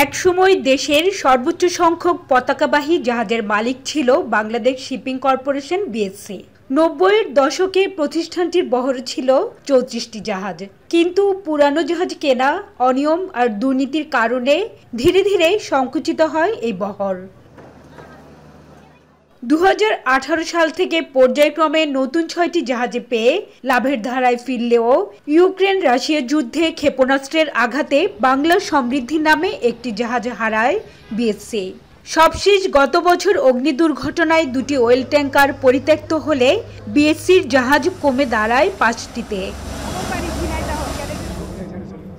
একসময় দেশের সর্বোচ্চ সংখ্যক পতাকাবাহী জাহাজের মালিক ছিল বাংলাদেশ শিপিং কর্পোরেশন বিএসসি। ৯০-এর দশকে প্রতিষ্ঠানটির বহর ছিল ৩৪টি জাহাজ, কিন্তু পুরানো জাহাজ কেনা, অনিয়ম আর দুর্নীতির কারণে ধীরে ধীরে সংকুচিত হয় এই বহর। ২০১৮ সাল থেকে পর্যায়ক্রমে নতুন ৬টি জাহাজে পেয়ে লাভের ধারায় ফিরলেও ইউক্রেন রাশিয়া যুদ্ধে ক্ষেপণাস্ত্রের আঘাতে বাংলার সমৃদ্ধি নামে একটি জাহাজ হারায় বিএসসি। সবশেষ গত বছর অগ্নি দুর্ঘটনায় ২টি অয়েল ট্যাঙ্কার পরিত্যক্ত হলে বিএসসির জাহাজ কমে দাঁড়ায় ৫টিতে।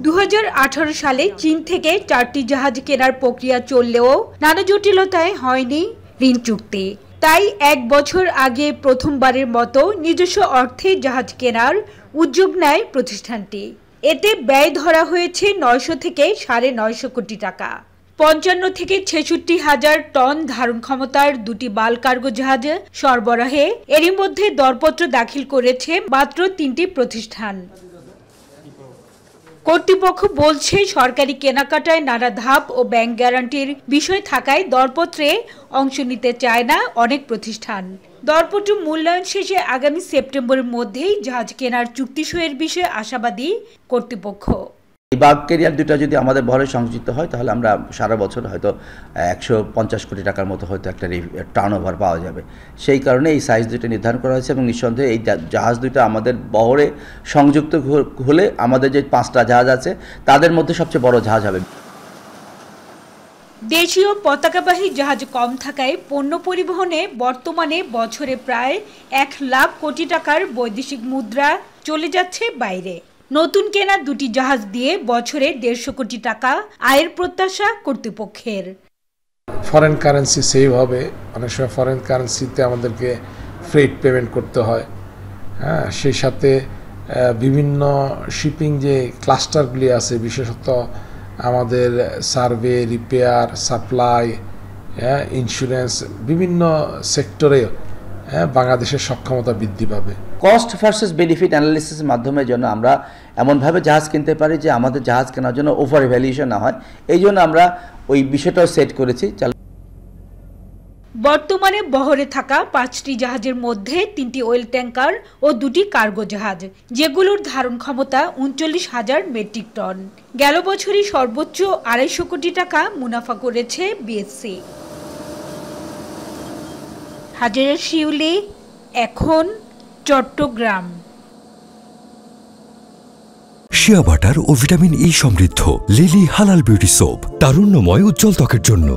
২০১৮ সালে চীন থেকে ৪টি জাহাজ কেনার প্রক্রিয়া চললেও নানা জটিলতায় হয়নি ঋণ চুক্তি। তাই ১ বছর আগে প্রথমবারের মতো নিজস্ব অর্থে জাহাজ কেনার উদ্যোগ নেয় প্রতিষ্ঠানটি। এতে ব্যয় ধরা হয়েছে ৯০০ থেকে ৯৫০ কোটি টাকা। ৫৫ থেকে ৬৬ হাজার টন ধারণ ক্ষমতার ২টি বাল্ক কার্গো জাহাজ সরবরাহে এরই মধ্যে দরপত্র দাখিল করেছে মাত্র ৩টি প্রতিষ্ঠান। কর্তৃপক্ষ বলছে, সরকারি কেনাকাটায় নানা ধাপ ও ব্যাংক গ্যারান্টির বিষয় থাকায় দরপত্রে অংশ নিতে চায় না অনেক প্রতিষ্ঠান। দরপত্র মূল্যায়ন শেষে আগামী সেপ্টেম্বরের মধ্যেই জাহাজ কেনার চুক্তি সইয়ের বিষয়ে আশাবাদী কর্তৃপক্ষ। এই বাল্ক ক্যারিয়ার দুটো যদি আমাদের বহরে সংযুক্ত হয় তাহলে আমরা সারা বছর হয়তো ১৫০ কোটি টাকার মতো হয়তো একটা টার্নওভার পাওয়া যাবে। সেই কারণে এই সাইজ দুটো নির্ধারণ করা হয়েছে এবং নিঃসন্দেহে এই জাহাজ দুটো আমাদের বহরে সংযুক্ত হলে আমাদের যে ৫টা জাহাজ আছে তাদের মধ্যে সবচেয়ে বড় জাহাজ হবে। দেশীয় পতাকাবাহী জাহাজ কম থাকায় পণ্য পরিবহনে বর্তমানে বছরে প্রায় ১ লাখ কোটি টাকার বৈদেশিক মুদ্রা চলে যাচ্ছে বাইরে। নতুন কেনা ২টি জাহাজ দিয়ে বছরে ১৫০ কোটি টাকা আয়ের প্রত্যাশা কর্তৃপক্ষের। ফরেন কারেন্সি সেভ হবে, অনেক সময় ফরেন কারেন্সিতে আমাদেরকে ফ্রেট পেমেন্ট করতে হয়। সেই সাথে বিভিন্ন শিপিং যে ক্লাস্টারগুলি আছে, বিশেষত আমাদের সার্ভে, রিপেয়ার, সাপ্লাই, ইন্স্যুরেন্স, বিভিন্ন সেক্টরে বাংলাদেশের সক্ষমতা বৃদ্ধি পাবে। কস্ট ভার্সেস বেনিফিট অ্যানালিসিসের মাধ্যমে যেন আমরা এমনভাবে জাহাজ কিনতে পারি যে আমাদের জাহাজ কেনার জন্য ওভার ভ্যালুয়েশন না হয়, এই জন্য আমরা ওই বিষয়টাও সেট করেছি। বর্তমানে বহরে থাকা 5টি জাহাজের মধ্যে 3টি অয়েল ট্যাঙ্কার ও 2টি কার্গো জাহাজ, যেগুলোর ধারণ ক্ষমতা ৩৯,০০০ মেট্রিক টন। গেল বছরই সর্বোচ্চ ২৫০ কোটি টাকা মুনাফা করেছে বিএসসি। হাজেরা শিউলি, এখন চট্টগ্রাম। শিয়া বাটার ও ভিটামিন ই সমৃদ্ধ লিলি হালাল বিউটি সোপ, তারুণ্যময় উজ্জ্বল ত্বকের জন্য।